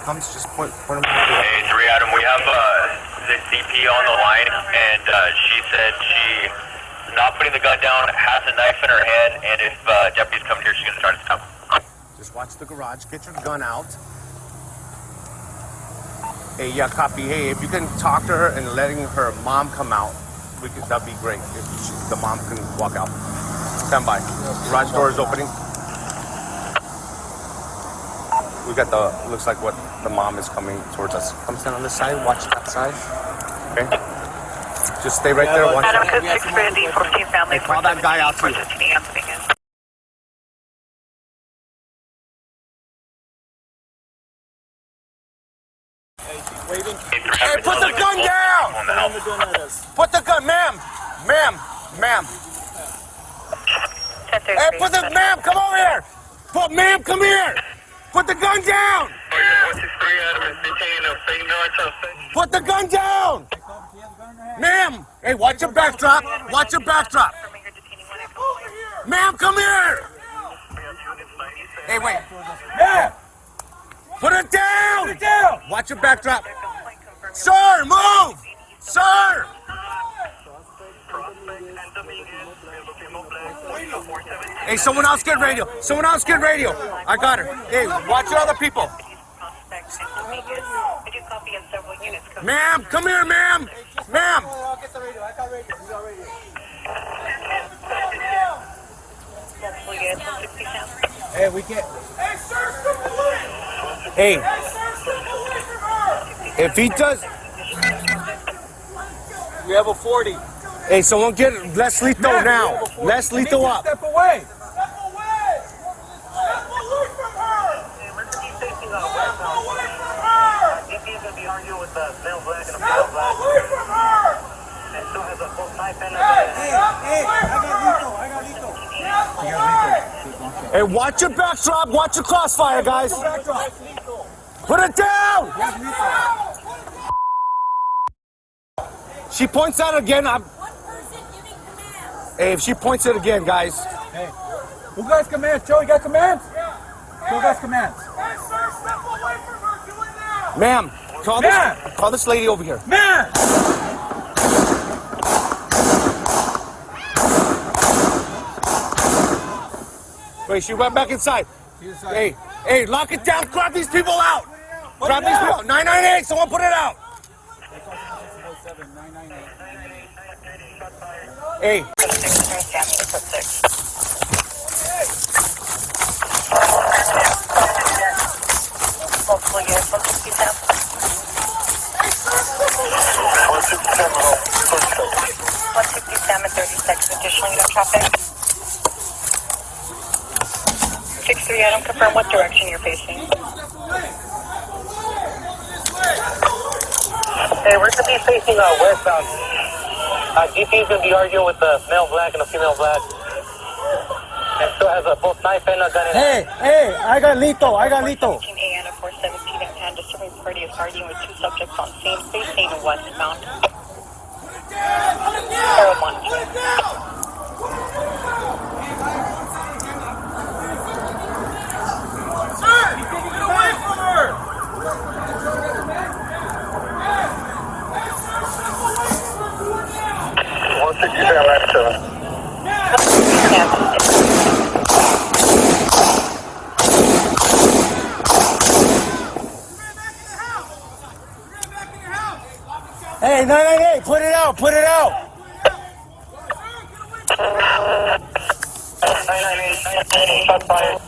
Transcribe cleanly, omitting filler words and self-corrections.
comes, just point him. Hey, 3 Adam, we have the CP on the line, and she said she's not putting the gun down, has a knife in her hand, and if deputies come here, she's going to try to stop them. Just watch the garage. Get your gun out. Hey, yeah, copy. Hey, if you can talk to her and letting her mom come out, that'd be great. If the mom can walk out. Stand by. Garage door is opening. We got looks like what the mom is coming towards us. Come stand on this side. Watch that side. Okay. Just stay right there. Watch that. Hey, call that guy out too. Hey, put the gun down! Put the gun, ma'am! Ma'am! Hey, put the, ma'am, come over here! Ma'am, come here! Put the gun down! Put the gun down! Ma'am! Hey, watch your backdrop! Watch your backdrop! Ma'am, come here! Hey, wait. Ma'am! Put it down! Put it down! Watch your backdrop. Sir, move! Sir! Hey, someone else get radio. Someone else get radio. I got her. Hey, watch your other people. Ma'am, come here, ma'am. Ma'am. I'll get the radio. I got radio. We got radio. Hey, we can't. Hey, if he does. We have a 40. Hey, someone get Les Lito now. Les Lito up. Step away. Step away from her. Step away from her. DP's going to be arguing with the male black and a Step female black. away from her. And still has a full knife in Hey, I got Lito. Hey, watch your backdrop. Watch your crossfire, guys. Put it down. She points out again. Hey, if she points it again, guys. Hey, who got commands? Joe, you got commands? Who got commands? Hey, sir, step away from her. Do it now. Ma'am, call this lady over here. Man! Wait, she went back inside. Hey, lock it down. Grab these people out. Grab these people out. 998, someone put it out. Hey. I don't confirm what direction you're facing. Hey, we're going to be facing westbound. DP's going to be arguing with the male black and the female black. And still has a both knife and a gun in it. Hey, I got Lito. 417 and a 417 and disturbing party is arguing with 2 subjects on scene facing westbound. Hey, 998, put it out. 998, shot fired.